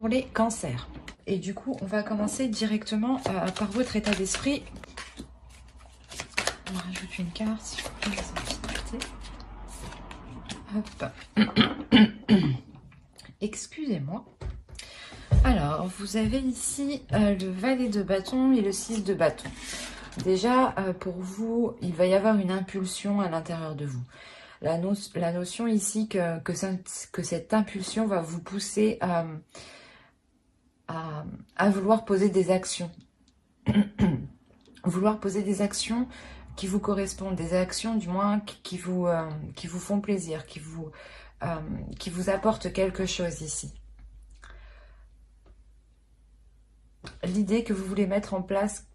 pour les cancers. Et du coup, on va commencer directement par votre état d'esprit. On rajoute une carte, si je peux les Hop. Excusez-moi. Alors, vous avez ici le valet de bâton et le 6 de bâton. Déjà, pour vous, il va y avoir une impulsion à l'intérieur de vous. La notion ici que cette impulsion va vous pousser à vouloir poser des actions. Vouloir poser des actions qui vous correspondent, des actions du moins qui vous font plaisir, qui vous apportent quelque chose ici. L'idée que vous voulez mettre en place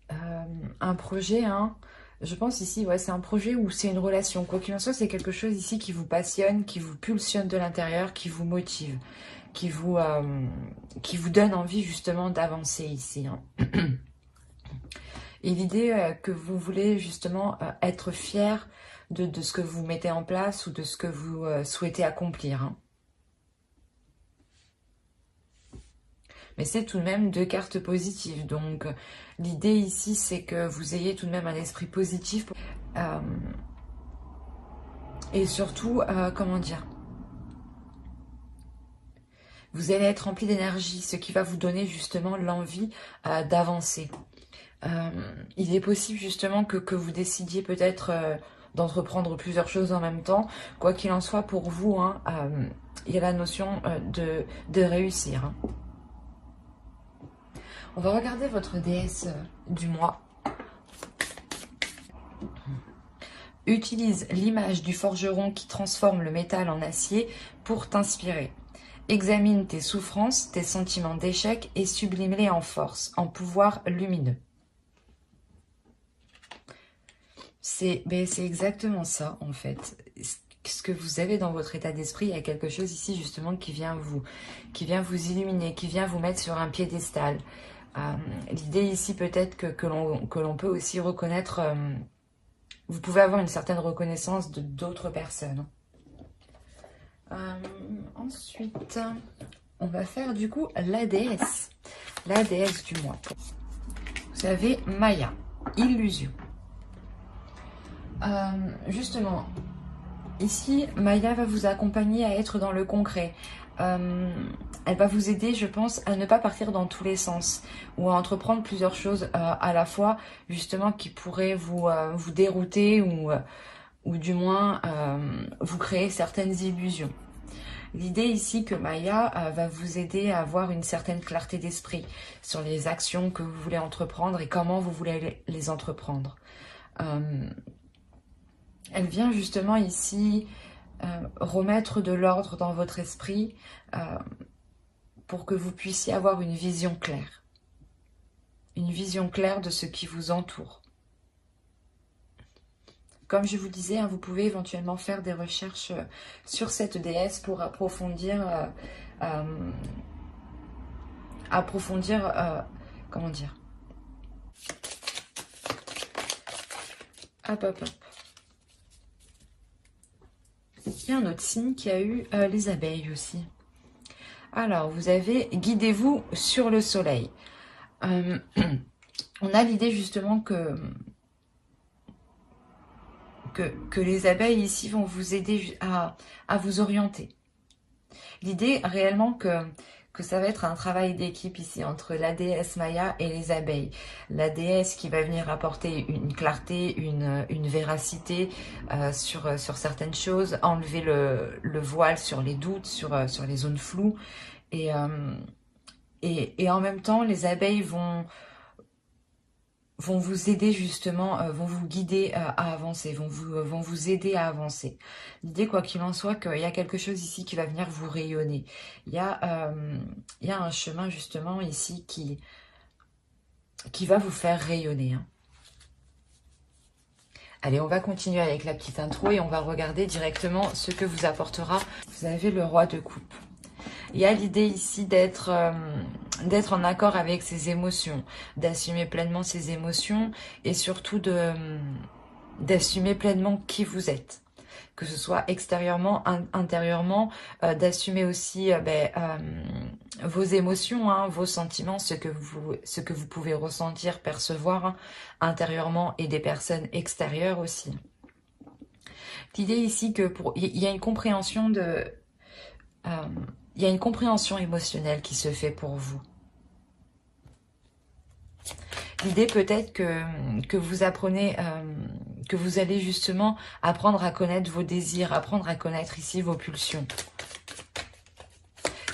un projet, hein, je pense ici, ouais, c'est un projet ou c'est une relation. Quoi qu'il en soit, c'est quelque chose ici qui vous passionne, qui vous pulsionne de l'intérieur, qui vous motive, qui vous donne envie justement d'avancer ici. Hein. Et l'idée que vous voulez justement être fier de ce que vous mettez en place ou de ce que vous souhaitez accomplir. Hein. Mais c'est tout de même 2 cartes positives. Donc l'idée ici, c'est que vous ayez tout de même un esprit positif. Et surtout, comment dire, vous allez être rempli d'énergie, ce qui va vous donner justement l'envie d'avancer. Il est possible justement que vous décidiez peut-être d'entreprendre plusieurs choses en même temps. Quoi qu'il en soit, pour vous, hein, il y a la notion de réussir. Hein. On va regarder votre déesse du mois. Utilise l'image du forgeron qui transforme le métal en acier pour t'inspirer. Examine tes souffrances, tes sentiments d'échec et sublime-les en force, en pouvoir lumineux. C'est exactement ça, en fait. Ce que vous avez dans votre état d'esprit, il y a quelque chose ici, justement, qui vient vous illuminer, qui vient vous mettre sur un piédestal. L'idée ici, peut-être que l'on peut aussi reconnaître... vous pouvez avoir une certaine reconnaissance de d'autres personnes. Ensuite, on va faire du coup la déesse du mois. Vous avez Maya, illusion. Justement, ici, Maya va vous accompagner à être dans le concret. Elle va vous aider, je pense, à ne pas partir dans tous les sens ou à entreprendre plusieurs choses à la fois, justement, qui pourraient vous dérouter ou du moins vous créer certaines illusions. L'idée ici que Maya va vous aider à avoir une certaine clarté d'esprit sur les actions que vous voulez entreprendre et comment vous voulez les entreprendre. Elle vient justement ici remettre de l'ordre dans votre esprit pour que vous puissiez avoir une vision claire. Une vision claire de ce qui vous entoure. Comme je vous disais, hein, vous pouvez éventuellement faire des recherches sur cette déesse pour approfondir, comment dire, hop, hop, hop. Il y a un autre signe qui a eu les abeilles aussi. Alors, vous avez « Guidez-vous sur le soleil ». On a l'idée justement que les abeilles ici vont vous aider à vous orienter. L'idée réellement que ça va être un travail d'équipe ici entre la déesse Maya et les abeilles. La déesse qui va venir apporter une clarté, une véracité sur certaines choses, enlever le voile sur les doutes, sur les zones floues. Et en même temps, les abeilles vont vous aider justement, vont vous guider à avancer, vont vous aider à avancer. L'idée, quoi qu'il en soit, qu'il y a quelque chose ici qui va venir vous rayonner. Il y a un chemin justement ici qui va vous faire rayonner. Hein. Allez, on va continuer avec la petite intro et on va regarder directement ce que vous apportera. Vous avez le roi de coupe. Il y a l'idée ici d'être en accord avec ses émotions, d'assumer pleinement ses émotions et surtout d'assumer pleinement qui vous êtes. que ce soit extérieurement, intérieurement, d'assumer aussi vos émotions, hein, vos sentiments, ce que vous pouvez ressentir, percevoir hein, intérieurement et des personnes extérieures aussi. L'idée ici que il y a une compréhension il y a une compréhension émotionnelle qui se fait pour vous. L'idée peut-être que vous apprenez, que vous allez justement apprendre à connaître vos désirs, apprendre à connaître ici vos pulsions.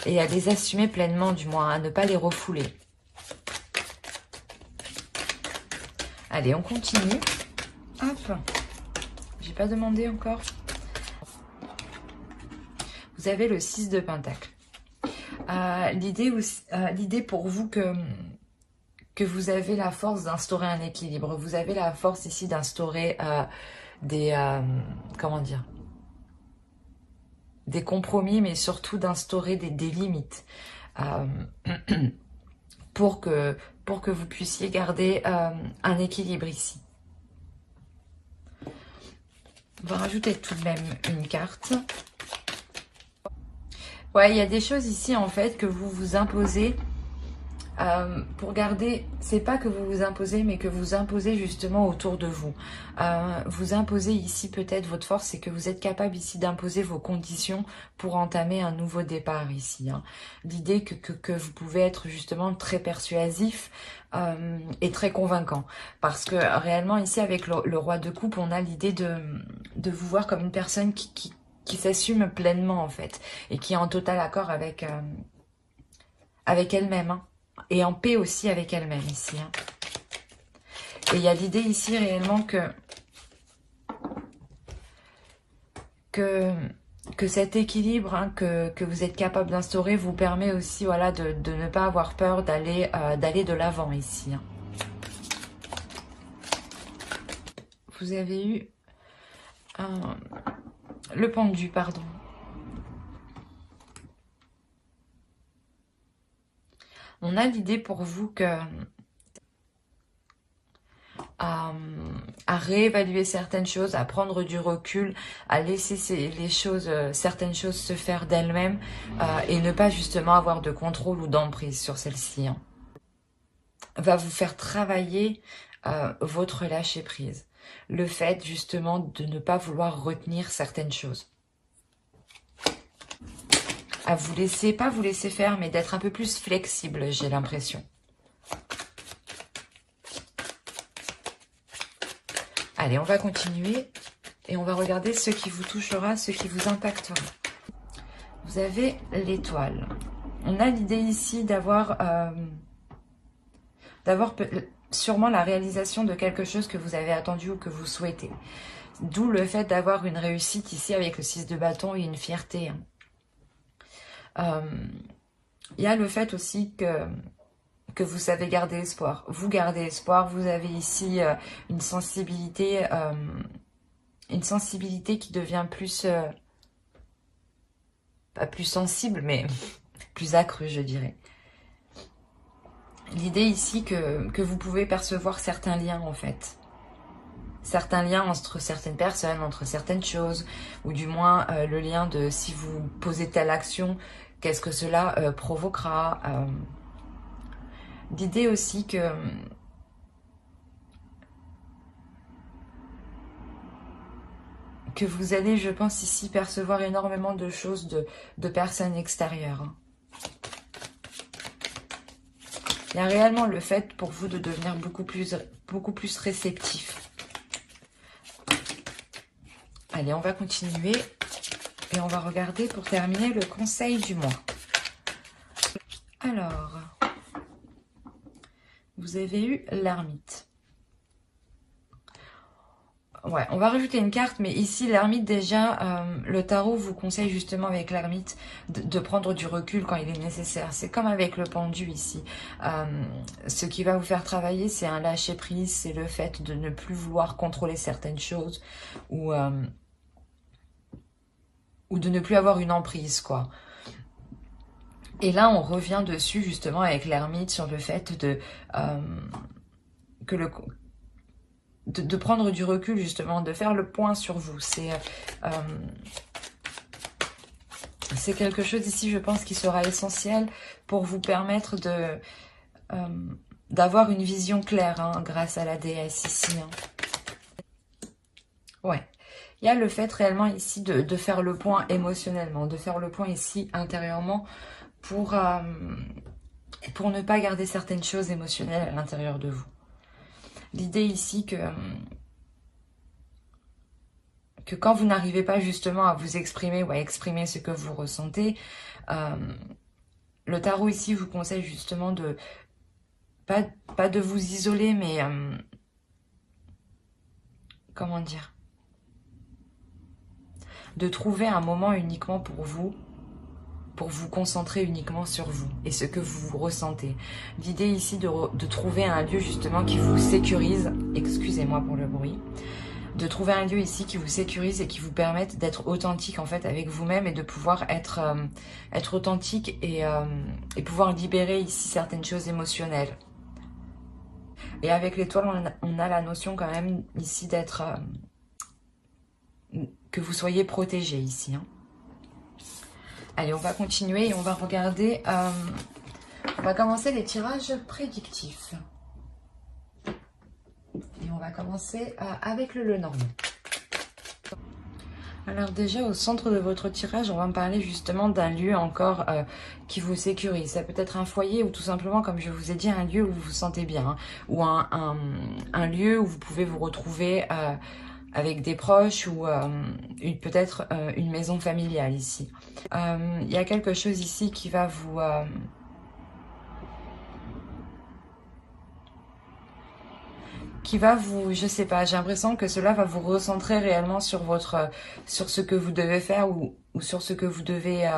Et à les assumer pleinement du moins, à ne pas les refouler. Allez, on continue. Hop, j'ai pas demandé encore. Vous avez le 6 de Pentacle. L'idée pour vous que vous avez la force d'instaurer un équilibre. Vous avez la force ici d'instaurer comment dire, des compromis, mais surtout d'instaurer des limites pour que vous puissiez garder un équilibre ici. On va rajouter tout de même une carte. Ouais, il y a des choses ici en fait que vous vous imposez pour garder, c'est pas que vous vous imposez, mais que vous imposez justement autour de vous. Vous imposez ici peut-être votre force, c'est que vous êtes capable ici d'imposer vos conditions pour entamer un nouveau départ ici. Hein. L'idée que vous pouvez être justement très persuasif et très convaincant. Parce que réellement ici avec le roi de coupe, on a l'idée de vous voir comme une personne qui s'assume pleinement en fait et qui est en total accord avec elle-même. Hein. Et en paix aussi avec elle-même ici. Hein. Et il y a l'idée ici réellement que cet équilibre hein, que vous êtes capable d'instaurer vous permet aussi voilà, de ne pas avoir peur d'aller de l'avant ici. Hein. Vous avez eu le pendu, pardon. On a l'idée pour vous que à réévaluer certaines choses, à prendre du recul, à laisser certaines choses se faire d'elles-mêmes et ne pas justement avoir de contrôle ou d'emprise sur celles-ci. Hein. Va vous faire travailler votre lâcher-prise. Le fait justement de ne pas vouloir retenir certaines choses. À vous laisser, pas vous laisser faire, mais d'être un peu plus flexible, j'ai l'impression. Allez, on va continuer et on va regarder ce qui vous touchera, ce qui vous impactera. Vous avez l'étoile. On a l'idée ici d'avoir sûrement la réalisation de quelque chose que vous avez attendu ou que vous souhaitez. D'où le fait d'avoir une réussite ici avec le 6 de bâton et une fierté. Hein. Il y a le fait aussi que vous savez garder espoir. Vous gardez espoir, vous avez ici une sensibilité qui devient plus, pas plus sensible, mais plus accrue, je dirais. L'idée ici que vous pouvez percevoir certains liens, en fait. Certains liens entre certaines personnes, entre certaines choses, ou du moins le lien de si vous posez telle action, qu'est-ce que cela provoquera. L'idée aussi que vous allez, je pense ici, percevoir énormément de choses de personnes extérieures. Il y a réellement le fait pour vous de devenir beaucoup plus réceptif. Allez, on va continuer et on va regarder pour terminer le conseil du mois. Alors, vous avez eu l'ermite. Ouais, on va rajouter une carte, mais ici, l'ermite, déjà, le tarot vous conseille justement avec l'ermite de prendre du recul quand il est nécessaire. C'est comme avec le pendu ici. Ce qui va vous faire travailler, c'est un lâcher-prise, c'est le fait de ne plus vouloir contrôler certaines choses ou de ne plus avoir une emprise, quoi. Et là, on revient dessus, justement, avec l'ermite, sur le fait de prendre du recul justement, de faire le point sur vous. C'est quelque chose ici, je pense, qui sera essentiel pour vous permettre d'avoir une vision claire hein, grâce à la déesse ici. Hein. Ouais. Il y a le fait réellement ici de faire le point émotionnellement, de faire le point ici intérieurement pour ne pas garder certaines choses émotionnelles à l'intérieur de vous. L'idée ici que quand vous n'arrivez pas justement à vous exprimer ou à exprimer ce que vous ressentez, le tarot ici vous conseille justement de, pas de vous isoler, mais comment dire, de trouver un moment uniquement pour vous concentrer uniquement sur vous et ce que vous ressentez. L'idée ici de trouver un lieu justement qui vous sécurise, excusez-moi pour le bruit, de trouver un lieu ici qui vous sécurise et qui vous permette d'être authentique en fait avec vous-même et de pouvoir être authentique et pouvoir libérer ici certaines choses émotionnelles. Et avec l'étoile, on a la notion quand même ici d'être... que vous soyez protégé ici. Hein. Allez, on va continuer et on va regarder... on va commencer les tirages prédictifs. Et on va commencer avec le Lenormand. Alors déjà, au centre de votre tirage, on va me parler justement d'un lieu encore qui vous sécurise. Ça peut être un foyer ou tout simplement, comme je vous ai dit, un lieu où vous vous sentez bien. Hein, ou un lieu où vous pouvez vous retrouver avec des proches ou peut-être une maison familiale ici. Il y a quelque chose ici qui va vous... je sais pas, j'ai l'impression que cela va vous recentrer réellement sur sur ce que vous devez faire ou sur ce que vous devez,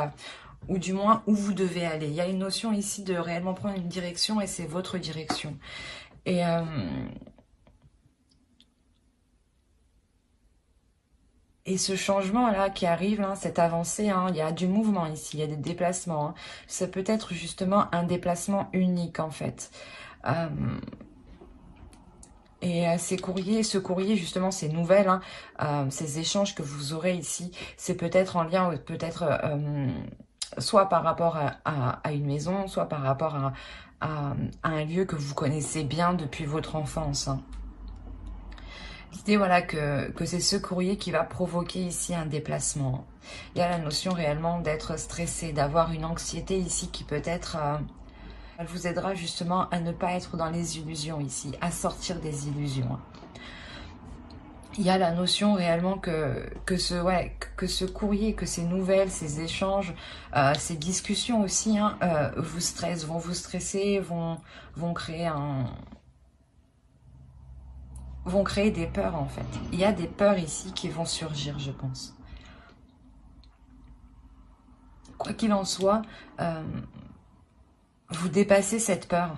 ou du moins où vous devez aller. Il y a une notion ici de réellement prendre une direction et c'est votre direction. Et ce changement-là qui arrive, hein, cette avancée, hein, il y a du mouvement ici, il y a des déplacements. Hein. Ça peut être justement un déplacement unique en fait. Et ce courrier justement, ces nouvelles, hein, ces échanges que vous aurez ici, c'est peut-être en lien, peut-être soit par rapport à une maison, soit par rapport à un lieu que vous connaissez bien depuis votre enfance. Hein. L'idée, voilà, que c'est ce courrier qui va provoquer ici un déplacement. Il y a la notion réellement d'être stressé, d'avoir une anxiété ici qui peut-être... elle vous aidera justement à ne pas être dans les illusions ici, à sortir des illusions. Il y a la notion réellement que ce courrier, que ces nouvelles, ces échanges, ces discussions aussi, hein, vous stressent, vont vous stresser, vont créer des peurs en fait. Il y a des peurs ici qui vont surgir, je pense. Quoi qu'il en soit, vous dépassez cette peur.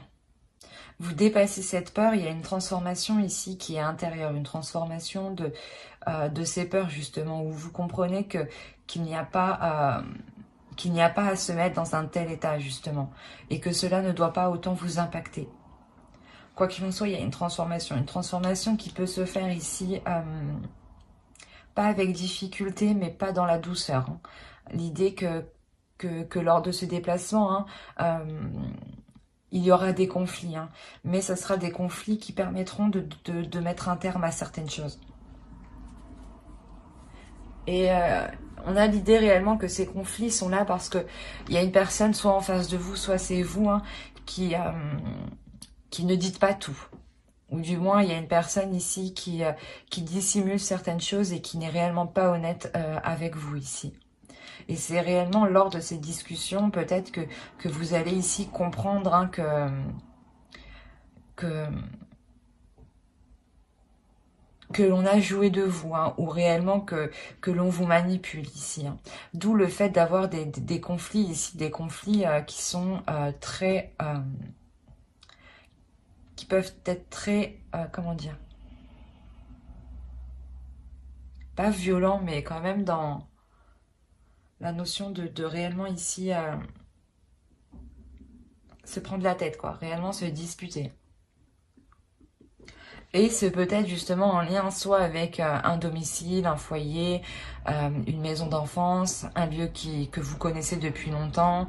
Vous dépassez cette peur, il y a une transformation ici qui est intérieure, une transformation de ces peurs justement, où vous comprenez qu'il n'y a pas à se mettre dans un tel état justement, et que cela ne doit pas autant vous impacter. Quoi qu'il en soit, il y a une transformation qui peut se faire ici, pas avec difficulté, mais pas dans la douceur. Hein. L'idée que lors de ce déplacement, hein, il y aura des conflits, hein, mais ce sera des conflits qui permettront de mettre un terme à certaines choses. Et on a l'idée réellement que ces conflits sont là parce que il y a une personne soit en face de vous, soit c'est vous, hein, qui ne dites pas tout. Ou du moins, il y a une personne ici qui dissimule certaines choses et qui n'est réellement pas honnête avec vous ici. Et c'est réellement lors de ces discussions, peut-être que vous allez ici comprendre hein, que l'on a joué de vous, hein, ou réellement que l'on vous manipule ici. Hein. D'où le fait d'avoir des conflits ici, des conflits qui sont très... qui peuvent être très... comment dire, pas violents, mais quand même dans la notion de réellement ici se prendre la tête, quoi, réellement se disputer. Et c'est peut-être justement en lien soit avec un domicile, un foyer, une maison d'enfance, un lieu que vous connaissez depuis longtemps.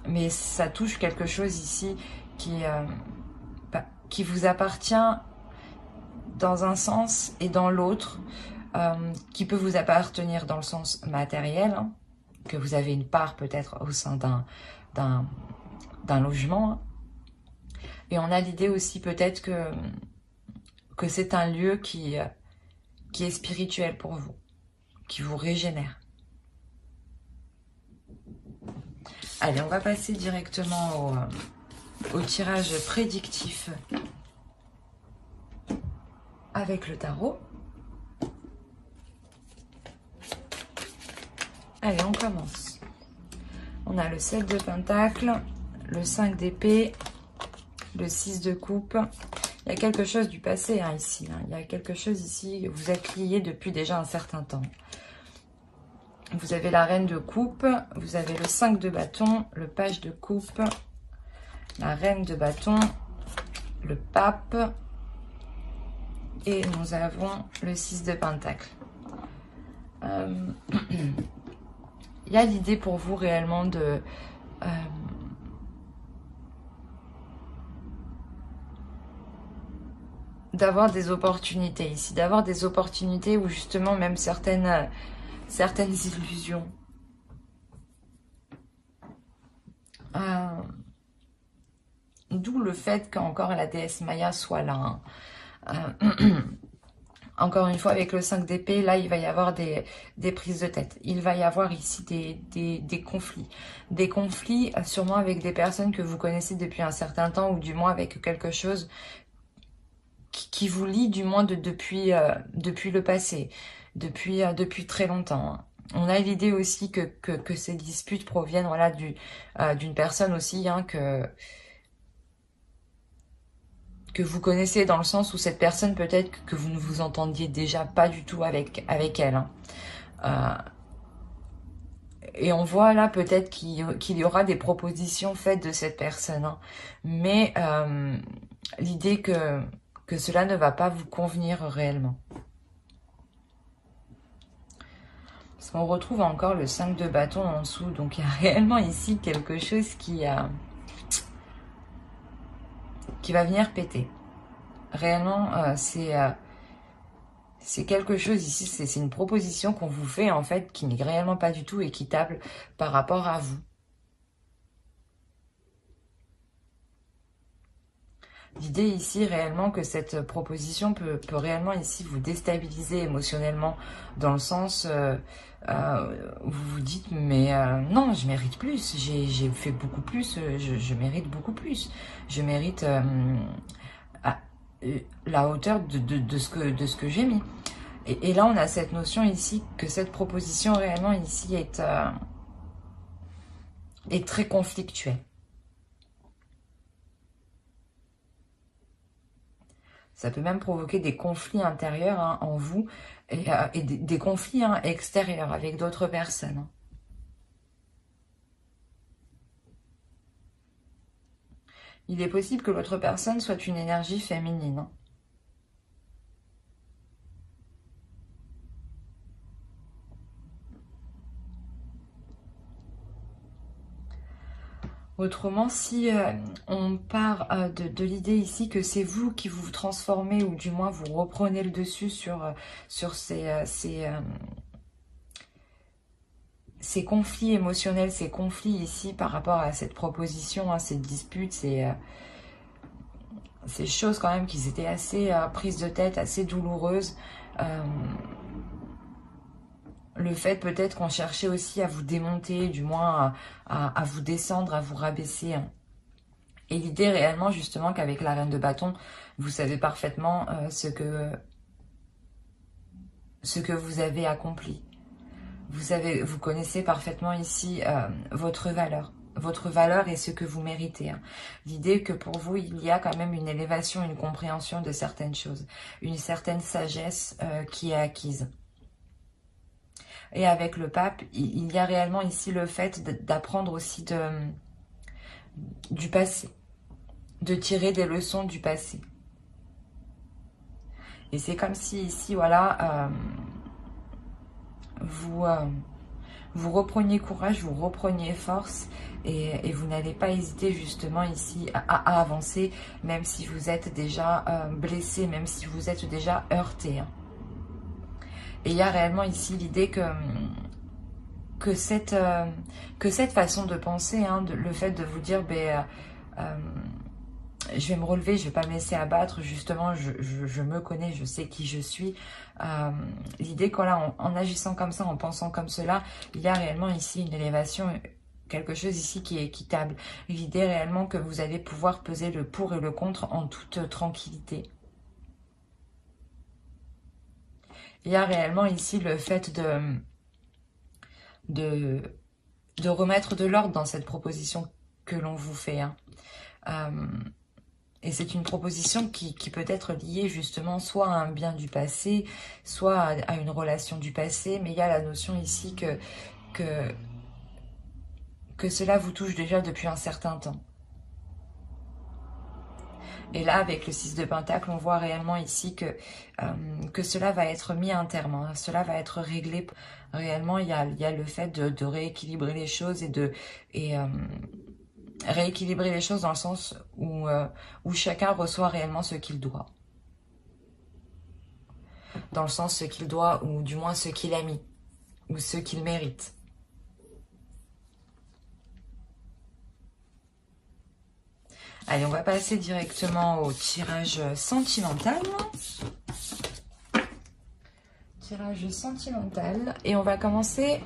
Mais ça touche quelque chose ici qui vous appartient dans un sens et dans l'autre, qui peut vous appartenir dans le sens matériel, hein, que vous avez une part peut-être au sein d'un logement. Hein. Et on a l'idée aussi peut-être que c'est un lieu qui est spirituel pour vous, qui vous régénère. Allez, on va passer directement au tirage prédictif avec le tarot. Allez, on commence. On a le 7 de Pentacle, le 5 d'épée, le 6 de coupe. Il y a quelque chose du passé hein, ici. Hein. Il y a quelque chose ici, vous êtes liés depuis déjà un certain temps. Vous avez la reine de coupe, vous avez le 5 de bâton, le page de coupe, la reine de bâton, le pape et nous avons le 6 de pentacle. Il y a l'idée pour vous réellement de d'avoir des opportunités ici, d'avoir des opportunités où justement même certaines illusions d'où le fait qu'encore la déesse Maya soit là. Hein. Encore une fois, avec le 5 d'épée, là, il va y avoir des prises de tête. Il va y avoir ici des conflits. Des conflits sûrement avec des personnes que vous connaissez depuis un certain temps ou du moins avec quelque chose qui vous lie du moins depuis le passé, depuis très longtemps. Hein. On a l'idée aussi que ces disputes proviennent voilà, d'une personne aussi hein, que vous connaissez dans le sens où cette personne peut-être que vous ne vous entendiez déjà pas du tout avec elle. Hein. Et on voit là peut-être qu'il y aura des propositions faites de cette personne. Hein. Mais l'idée que cela ne va pas vous convenir réellement. Parce qu'on retrouve encore le 5 de bâton en dessous. Donc il y a réellement ici quelque chose qui va venir péter. Réellement, c'est quelque chose ici, c'est une proposition qu'on vous fait en fait qui n'est réellement pas du tout équitable par rapport à vous. L'idée ici réellement que cette proposition peut réellement ici vous déstabiliser émotionnellement dans le sens où vous vous dites mais non je mérite plus, j'ai fait beaucoup plus, je mérite beaucoup plus, je mérite la hauteur de ce que j'ai mis. Et là on a cette notion ici que cette proposition réellement ici est très conflictuelle. Ça peut même provoquer des conflits intérieurs hein, en vous et des conflits hein, extérieurs avec d'autres personnes. Hein. Il est possible que l'autre personne soit une énergie féminine. Hein. Autrement, si on part de l'idée ici que c'est vous qui vous transformez ou du moins vous reprenez le dessus sur ces conflits émotionnels, ces conflits ici par rapport à cette proposition, hein, ces disputes, ces choses quand même qui étaient assez prises de tête, assez douloureuses. Le fait peut-être qu'on cherchait aussi à vous démonter, du moins à vous descendre, à vous rabaisser. Hein. Et l'idée réellement justement qu'avec la reine de bâton, vous savez parfaitement ce que vous avez accompli. Vous connaissez parfaitement ici votre valeur et ce que vous méritez. Hein. L'idée que pour vous, il y a quand même une élévation, une compréhension de certaines choses, une certaine sagesse qui est acquise. Et avec le pape, il y a réellement ici le fait d'apprendre aussi du passé, de tirer des leçons du passé. Et c'est comme si ici, voilà, vous repreniez courage, vous repreniez force et vous n'allez pas hésiter justement ici à avancer, même si vous êtes déjà blessé, même si vous êtes déjà heurté. Hein. Et il y a réellement ici l'idée que cette façon de penser, hein, le fait de vous dire, ben, je vais me relever, je vais pas me laisser abattre, justement, je me connais, je sais qui je suis. L'idée qu'en en agissant comme ça, en pensant comme cela, il y a réellement ici une élévation, quelque chose ici qui est équitable. L'idée réellement que vous allez pouvoir peser le pour et le contre en toute tranquillité. Il y a réellement ici le fait de remettre de l'ordre dans cette proposition que l'on vous fait. Hein. Et c'est une proposition qui peut être liée justement soit à un bien du passé, soit à une relation du passé, mais il y a la notion ici que cela vous touche déjà depuis un certain temps. Et là, avec le 6 de Pentacle, on voit réellement ici que cela va être mis à un terme, hein. Cela va être réglé. Réellement, il y a le fait de rééquilibrer les choses rééquilibrer les choses dans le sens où chacun reçoit réellement ce qu'il doit. Dans le sens ce qu'il doit, ou du moins ce qu'il a mis, ou ce qu'il mérite. Allez, on va passer directement au tirage sentimental. Tirage sentimental. Et on va commencer...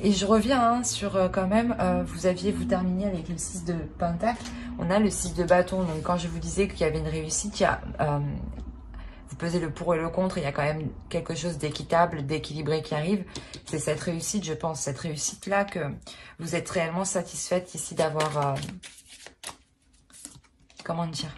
et je reviens hein, sur quand même, vous terminé avec le 6 de Pentacle. On a le 6 de bâton. Donc quand je vous disais qu'il y avait une réussite, il y a... vous pesez le pour et le contre, il y a quand même quelque chose d'équitable, d'équilibré qui arrive. C'est cette réussite, je pense, cette réussite-là que vous êtes réellement satisfaite ici d'avoir... comment dire,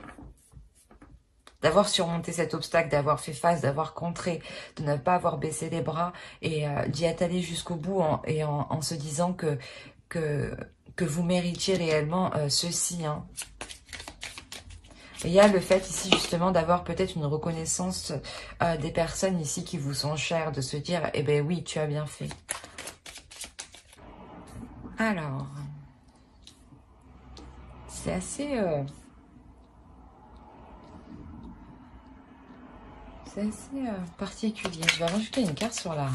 d'avoir surmonté cet obstacle, d'avoir fait face, d'avoir contré, de ne pas avoir baissé les bras et d'y être allé jusqu'au bout en se disant que vous méritiez réellement ceci. Hein. Et il y a le fait ici justement d'avoir peut-être une reconnaissance des personnes ici qui vous sont chères, de se dire, eh ben oui, tu as bien fait. Alors, c'est assez... c'est assez particulier. Je vais rajouter une carte sur la...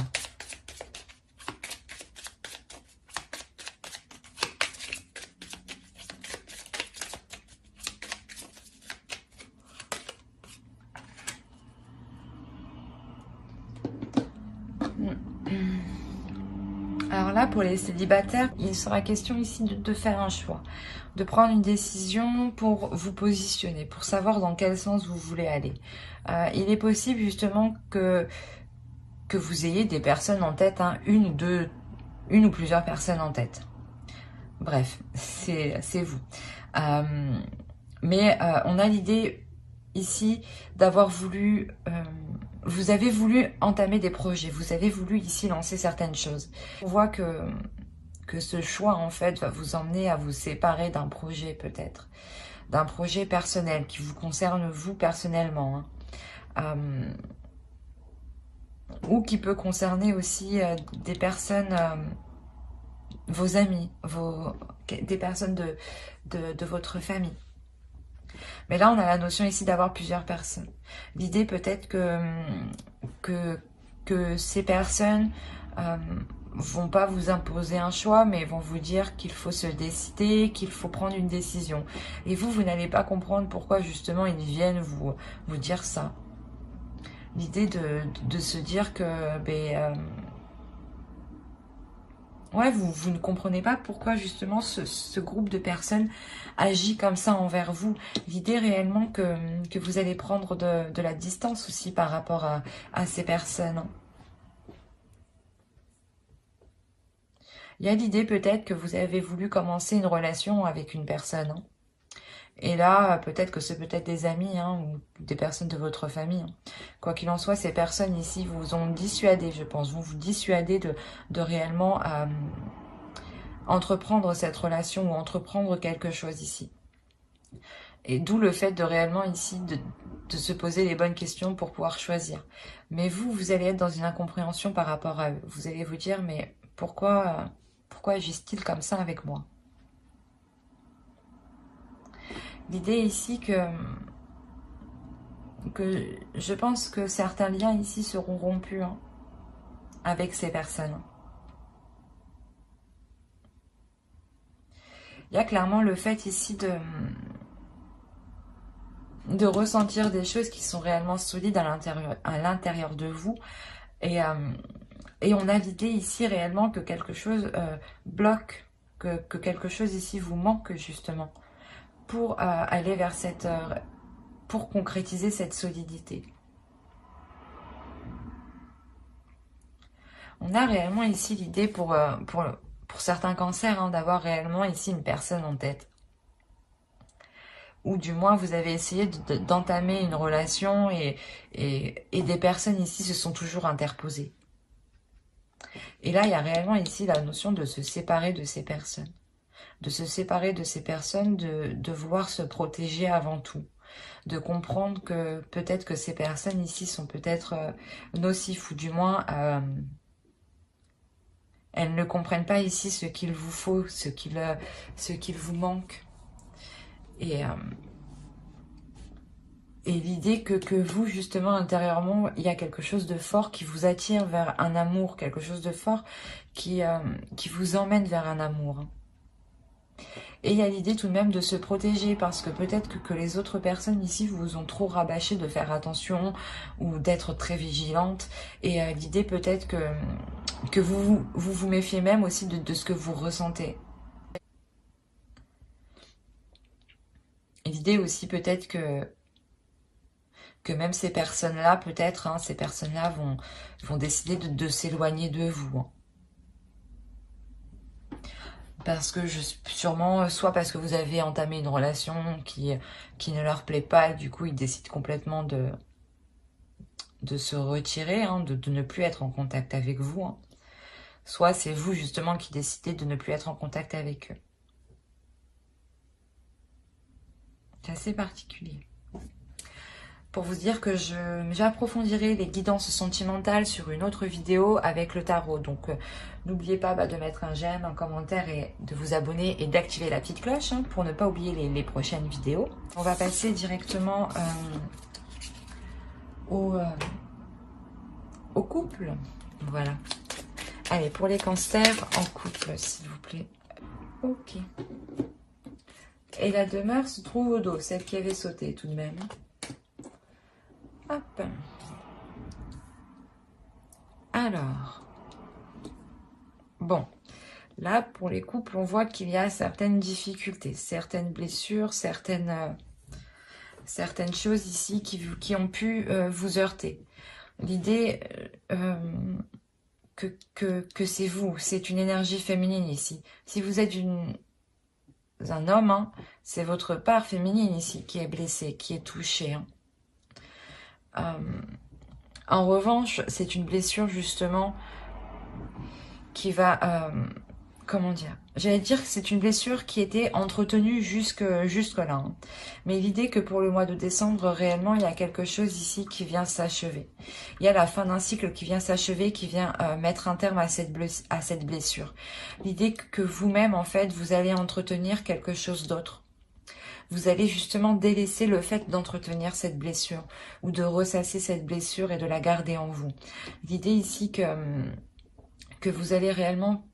Alors là, pour les célibataires, il sera question ici de faire un choix, de prendre une décision pour vous positionner, pour savoir dans quel sens vous voulez aller. Il est possible justement que vous ayez des personnes en tête, hein, une ou plusieurs personnes en tête. Bref, c'est vous. Mais on a l'idée ici d'avoir voulu... vous avez voulu entamer des projets, vous avez voulu ici lancer certaines choses. On voit que ce choix en fait va vous emmener à vous séparer d'un projet peut-être, d'un projet personnel qui vous concerne vous personnellement, hein. Ou qui peut concerner aussi des personnes, vos amis, des personnes de votre famille. Mais là, on a la notion ici d'avoir plusieurs personnes. L'idée peut-être que ces personnes vont pas vous imposer un choix, mais vont vous dire qu'il faut se décider, qu'il faut prendre une décision. Et vous n'allez pas comprendre pourquoi justement ils viennent vous dire ça. L'idée de se dire que... ouais, vous ne comprenez pas pourquoi justement ce groupe de personnes agit comme ça envers vous. L'idée réellement que vous allez prendre de la distance aussi par rapport à ces personnes. Il y a l'idée peut-être que vous avez voulu commencer une relation avec une personne. Hein. Et là, peut-être que c'est peut-être des amis hein, ou des personnes de votre famille. Hein. Quoi qu'il en soit, ces personnes ici vous ont dissuadé, je pense, vont vous dissuader de réellement entreprendre cette relation ou entreprendre quelque chose ici. Et d'où le fait de réellement ici de se poser les bonnes questions pour pouvoir choisir. Mais vous allez être dans une incompréhension par rapport à eux. Vous allez vous dire, mais pourquoi agissent-ils comme ça avec moi? L'idée ici que je pense que certains liens ici seront rompus hein, avec ces personnes. Il y a clairement le fait ici de ressentir des choses qui sont réellement solides à l'intérieur de vous. Et on a l'idée ici réellement que quelque chose bloque, que quelque chose ici vous manque justement pour aller vers cette... pour concrétiser cette solidité. On a réellement ici l'idée pour certains cancers hein, d'avoir réellement ici une personne en tête. Ou du moins vous avez essayé d'entamer une relation et des personnes ici se sont toujours interposées. Et là, il y a réellement ici la notion de se séparer de ces personnes. De se séparer de ces personnes, de vouloir se protéger avant tout. De comprendre que peut-être que ces personnes ici sont peut-être nocifs ou du moins elles ne comprennent pas ici ce qu'il vous faut, ce qu'il vous manque. Et l'idée que vous, justement, intérieurement, il y a quelque chose de fort qui vous attire vers un amour, quelque chose de fort qui vous emmène vers un amour. Et il y a l'idée tout de même de se protéger parce que peut-être que les autres personnes ici vous ont trop rabâché de faire attention ou d'être très vigilante. Et l'idée peut-être que vous méfiez même aussi de ce que vous ressentez. Et l'idée aussi peut-être que même ces personnes-là, peut-être, hein, ces personnes-là vont décider de s'éloigner de vous. Hein. Parce que sûrement, soit parce que vous avez entamé une relation qui ne leur plaît pas, et du coup ils décident complètement de se retirer, hein, de ne plus être en contact avec vous. Hein. Soit c'est vous justement qui décidez de ne plus être en contact avec eux. C'est assez particulier. Pour vous dire que j'approfondirai les guidances sentimentales sur une autre vidéo avec le tarot. Donc n'oubliez pas de mettre un j'aime, un commentaire et de vous abonner et d'activer la petite cloche hein, pour ne pas oublier les prochaines vidéos. On va passer directement au couple. Voilà. Allez, pour les cancers, en couple, s'il vous plaît. Ok. Et la demeure se trouve au dos, celle qui avait sauté tout de même. Hop. Alors. Bon. Là, pour les couples, on voit qu'il y a certaines difficultés, certaines blessures, certaines choses ici qui ont pu vous heurter. L'idée que c'est vous, c'est une énergie féminine ici. Si vous êtes un homme, hein, c'est votre part féminine ici qui est blessée, qui est touchée. Hein. En revanche, c'est une blessure justement qui va... comment dire? J'allais dire que c'est une blessure qui était entretenue jusque-là. Hein. Mais l'idée que pour le mois de décembre, réellement, il y a quelque chose ici qui vient s'achever. Il y a la fin d'un cycle qui vient s'achever, qui vient mettre un terme à cette blessure. L'idée que vous-même, en fait, vous allez entretenir quelque chose d'autre. Vous allez justement délaisser le fait d'entretenir cette blessure ou de ressasser cette blessure et de la garder en vous. L'idée ici que vous allez réellement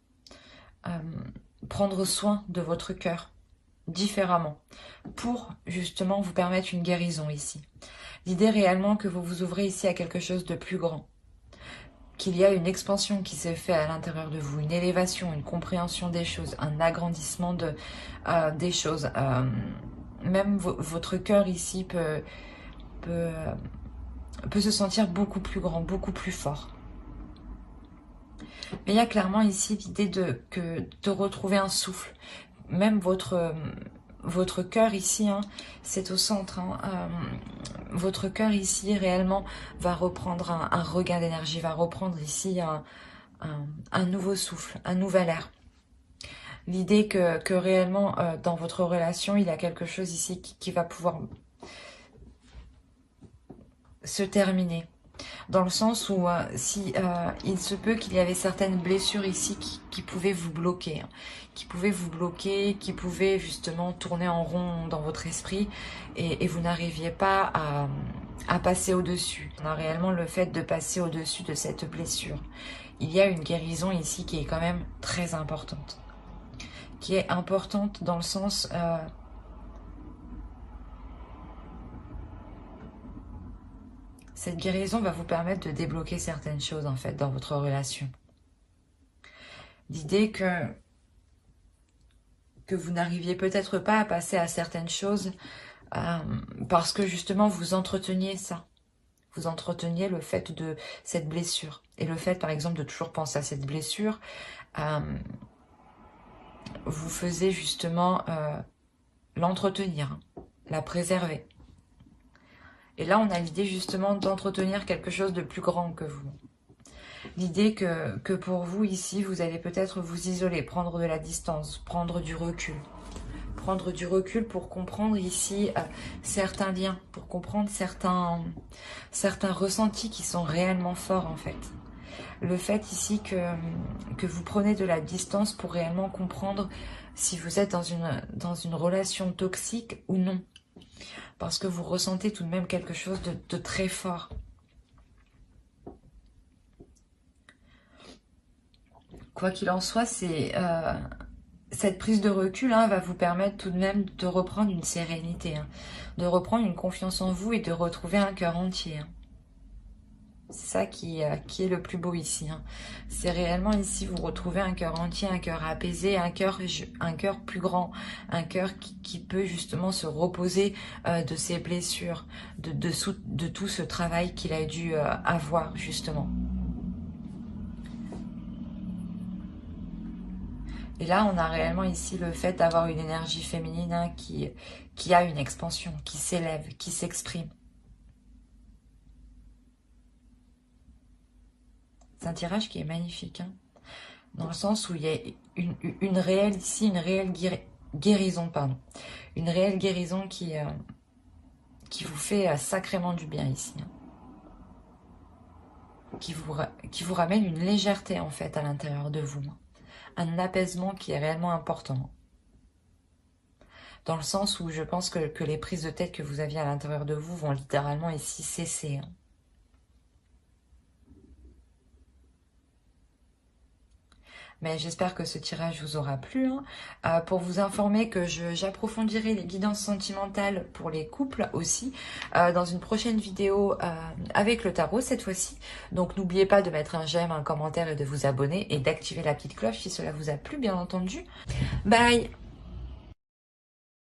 prendre soin de votre cœur différemment pour justement vous permettre une guérison ici. L'idée réellement que vous vous ouvrez ici à quelque chose de plus grand, qu'il y a une expansion qui s'est faite à l'intérieur de vous, une élévation, une compréhension des choses, un agrandissement des choses. Même votre cœur ici peut se sentir beaucoup plus grand, beaucoup plus fort. Mais il y a clairement ici l'idée de retrouver un souffle. Même votre cœur ici, hein, c'est au centre. Hein, votre cœur ici réellement va reprendre un regain d'énergie, va reprendre ici un nouveau souffle, un nouvel air. L'idée que réellement, dans votre relation, il y a quelque chose ici qui va pouvoir se terminer. Dans le sens où si il se peut qu'il y avait certaines blessures ici qui pouvaient vous bloquer, hein, qui pouvaient justement tourner en rond dans votre esprit et vous n'arriviez pas à passer au-dessus. On a réellement le fait de passer au-dessus de cette blessure. Il y a une guérison ici qui est quand même très importante. Qui est importante dans le sens... cette guérison va vous permettre de débloquer certaines choses, en fait, dans votre relation. L'idée que vous n'arriviez peut-être pas à passer à certaines choses parce que, justement, vous entreteniez ça. Vous entreteniez le fait de cette blessure. Et le fait, par exemple, de toujours penser à cette blessure, vous faisait justement l'entretenir, la préserver. Et là, on a l'idée justement d'entretenir quelque chose de plus grand que vous. L'idée que pour vous, ici, vous allez peut-être vous isoler, prendre de la distance, prendre du recul. Prendre du recul pour comprendre ici certains liens, pour comprendre certains ressentis qui sont réellement forts en fait. Le fait ici que vous prenez de la distance pour réellement comprendre si vous êtes dans une relation toxique ou non. Parce que vous ressentez tout de même quelque chose de très fort. Quoi qu'il en soit, c'est cette prise de recul va vous permettre tout de même de reprendre une sérénité, de reprendre une confiance en vous et de retrouver un cœur entier. C'est ça qui est le plus beau ici. C'est réellement ici, vous retrouvez un cœur entier, un cœur apaisé, un cœur plus grand, un cœur qui peut justement se reposer de ses blessures, de tout ce travail qu'il a dû avoir justement. Et là, on a réellement ici le fait d'avoir une énergie féminine qui a une expansion, qui s'élève, qui s'exprime. C'est un tirage qui est magnifique, dans le sens où il y a une réelle guérison, pardon. Une réelle guérison qui vous fait sacrément du bien ici. Qui vous ramène une légèreté en fait à l'intérieur de vous. Un apaisement qui est réellement important. Dans le sens où je pense que les prises de tête que vous aviez à l'intérieur de vous vont littéralement ici cesser. Mais j'espère que ce tirage vous aura plu. Pour vous informer que j'approfondirai les guidances sentimentales pour les couples aussi dans une prochaine vidéo avec le tarot cette fois-ci. Donc n'oubliez pas de mettre un j'aime, un commentaire et de vous abonner et d'activer la petite cloche si cela vous a plu bien entendu. Bye!